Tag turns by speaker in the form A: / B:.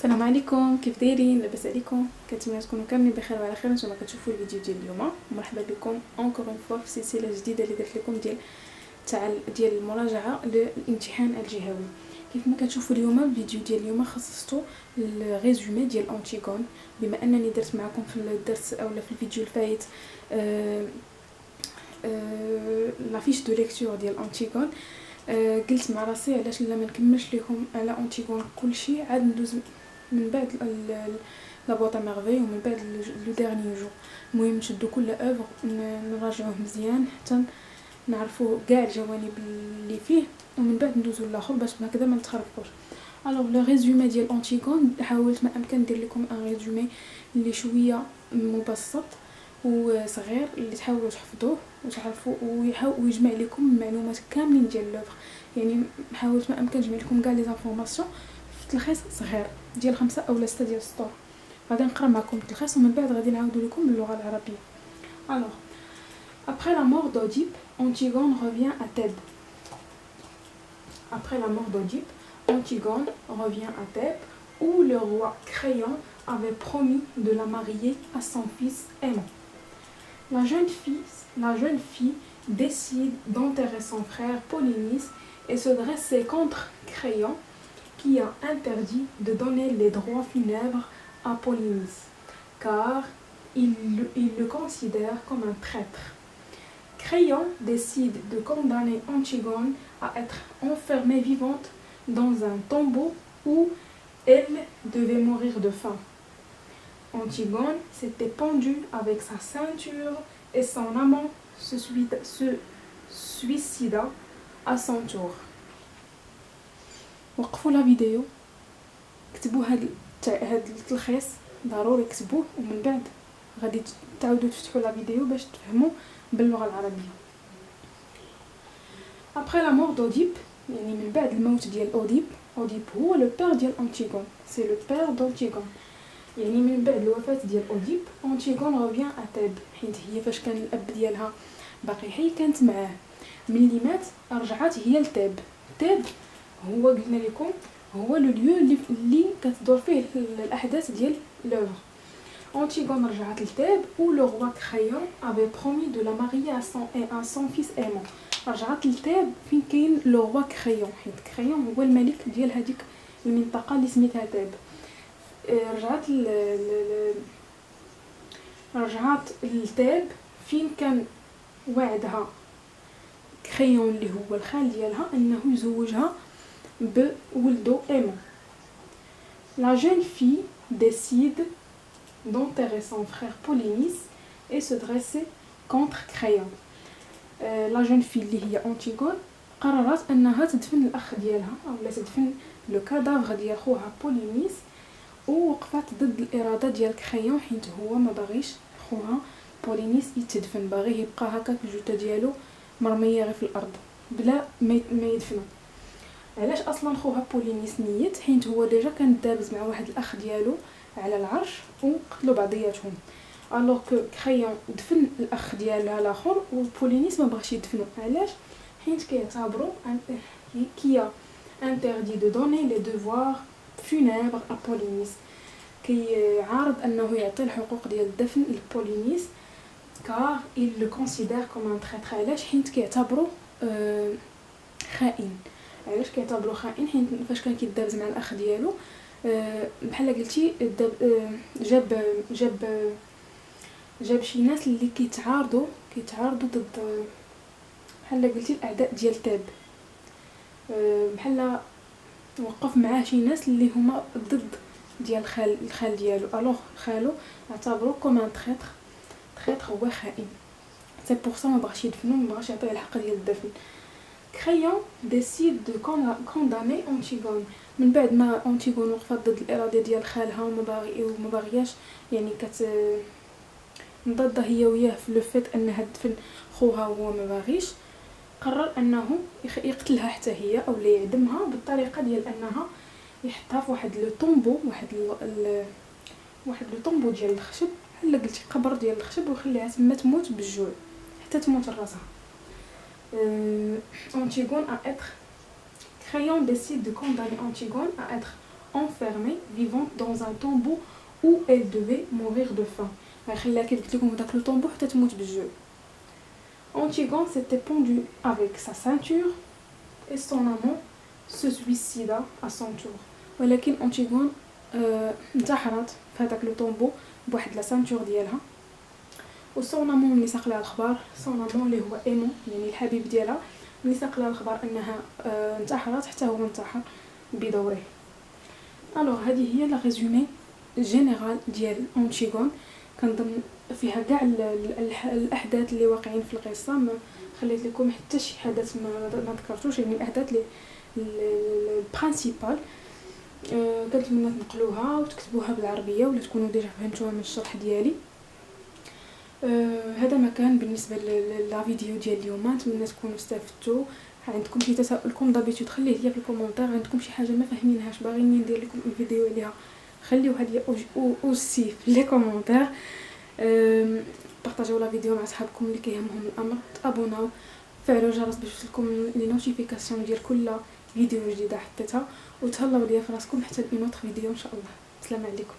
A: السلام عليكم، كيف دايرين؟ لاباس عليكم؟ كنتمنى تكونوا كاملين بخير وعلى خير. نتوما كتشوفوا الفيديو ديال اليوم. مرحبا بكم اونكور اون فوا في سلسله جديده اللي درت لكم ديال المراجعه للامتحان الجهوي. كيف ما كتشوفوا اليوم الفيديو ديال اليوم خصصته للريزومي ديال انتيغون، بما انني درت معكم في الدرس اولا في الفيديو الفايت لا فيش دو ليكتور ديال انتيغون. قلت مع راسي علاش لا ما نكملش لكم على انتيغون كلشي، عاد ندوز من بعد لا بوطا ميرفي ومن بعد لو ديرني جور. المهم نشدو كل اوفر نراجعوه مزيان حتى نعرفوا كاع الجوانب اللي فيه، ومن بعد ندوزو للاخر باش هكذا ما نتخربقوش. الوغ لو ريزومي ديال انتيغون حاولت ما امكن ندير لكم ان ريزومي اللي شويه مبسط وصغير اللي تحاولوا تحفظوه وتعرفوا ويجمع لكم المعلومات كاملين ديال لوفر. يعني حاولت ما امكن نجمع لكم كاع لي زانفورماسيون في تلخيص صغير ديال 5 او 6 ديال السطور. غادي نقرا معكم التلخيص ومن بعد غادي نعاودو لكم باللغه العربيه. Alors, après la mort d'Oedipe, Antigone revient à Thèbes. Après la mort d'Oedipe, Antigone revient à Thèbes où le roi Créon avait promis de la marier à son fils Aimon. La jeune fille décide d'enterrer son frère Polynice et se dresser contre Créon qui a interdit de donner les droits funèbres à Polynice, car il le considère comme un traître. Créon décide de condamner Antigone à être enfermée vivante dans un tombeau où elle devait mourir de faim. Antigone s'était pendue avec sa ceinture et son amant se suicida à son tour. وقفوا لا فيديو، كتبوا هاد التلخيص ضروري كتبوه ومن بعد غادي تعاودوا تفتحوا لا فيديو باش تفهموا باللغه العربيه. Après la mort d'Oedipe, يعني من بعد الموت ديال أوديب هو لو بير ديال أنتيغون، سي لو بير d'Antigone. يعني من بعد الوفاه ديال أوديب أنتيغون ريفيان ا تيب، حيت هي فاش كان الاب ديالها باقي حي كانت معاه. ملي مات رجعت هي لتيب. تيب هو قلنا لكم هو لو ليو اللي كتدور فيه الاحداث ديال لوفر. Antigone رجعت لتيب où le roi Créon avait promis de la marier à son fils Aimon. رجعت لتيب فين كاين لو روا كريون، حيت كريون هو الملك ديال هذيك المنطقه اللي سميتها تيب. رجعت لتيب فين كان وعدها كريون اللي هو الخال ديالها انه يزوجها بولدو ايمون. La jeune fille décide d'enterrer son frère Polynice et se dresser contre Créon. La jeune fille اللي هي أنتيغون قررت انها تدفن الاخ ديالها اولا تدفن لو كادافر ديال خوها بولينيس، ووقفت ضد الاراده ديال كريون حيت هو ما باغيش خوها بولينيس يتدفن، باغي يبقى هكا الجثه ديالو مرميه غير في الارض بلا ما يدفنو. علاش اصلا خوها بولينيس نيت؟ حيت هو ديجا كان دابز مع واحد الاخ ديالو على العرش وقتلوا بعضياتهم. الوغ كو كريون دفن الاخ ديالها الاخر وبولينيس ما بغاش يدفنو. علاش؟ حيت كيعتبروا كيا interdit de donner les devoirs funèbres à Polynice، كيعارض انه يعطي الحقوق ديال الدفن لبولينيس car il le considère comme un traître. علاش؟ حيت كيعتبروا خائن. علاش كيعتبروا خائن؟ حيت فاش كان كيدابز مع الاخ ديالو بحال قلتي جاب شي ناس اللي كيتعارضوا ضد بحال قلتي الاعداء ديال تيب، بحال وقف معاه شي ناس اللي هما ضد ديال الخال ديالو. الوغ خالو اعتبروه كوم ان تريتر هو خائن، سي بور سا ما بغاش يدفنو، ما بغاش يعطيه الحق ديال الدفن. كريون ديسيد دو كوندامي أنتيغون. من بعد ما أنتيغون وقفت ضد الاراده ديال خالها وما باغياش يعني مضاده هي وياه في لو فيت انها تدفن خوها وهو ما باغيش، قرر انه يقتلها حتى هي او يعدمها بالطريقه ديال انها يحطها في واحد لو طومبو، واحد لو طومبو ديال الخشب، بحال قلتي قبر ديال الخشب، ويخليها تما تموت بالجوع حتى تموت راسها. Antigone à être Créon décide de condamner Antigone à être enfermée vivante dans un tombeau où elle devait mourir de faim. خليها كيف قلت لكم في داك لو طومبو حتى تموت بالجوع. Antigone s'était pendue avec sa ceinture et son amant se suicida à son tour. ولكن أنتيغون انتحرت في هذاك لو طومبو بواحد لا سانتور ديالها. وسون امون ملي ساق لها الخبر، سون امون اللي هو ايمون يعني الحبيب ديالها، ملي ساق لها الخبر انها انتحرت حتى هو انتحر بدوره. الوغ هذه هي لا ريزومي جينيرال ديال أنتيغون. كنظن فيها كاع الاحداث اللي واقعين في القصه، ما خليت لكم حتى شي حدث ما ذكرتوش، يعني الاحداث اللي البرينسيبال. كنتمنى تنقلوها وتكتبوها بالعربيه ولا تكونوا ديجا فهمتوها من الشرح ديالي. هذا ما كان بالنسبه للا فيديو ديال اليوم. نتمنى تكونوا استفدتوا. عندكم شي تساؤل كوم دابيتود خليه ليا في الكومونتير. عندكم شي حاجه ما فاهمينهاش باغيني ندير لكم الفيديو عليها، خليوها ليا اوسي في لي كومونتير. بارطاجيو لا فيديو مع صحابكم اللي كيهمهم الامر، تابوناو، فعلوا الجرس باش يوصلكم لي نوتيفيكاسيون ديال كل فيديو جديده حطيتها، وتهلاو ليا في راسكم حتى لأي نوتر فيديو ان شاء الله. السلام عليكم.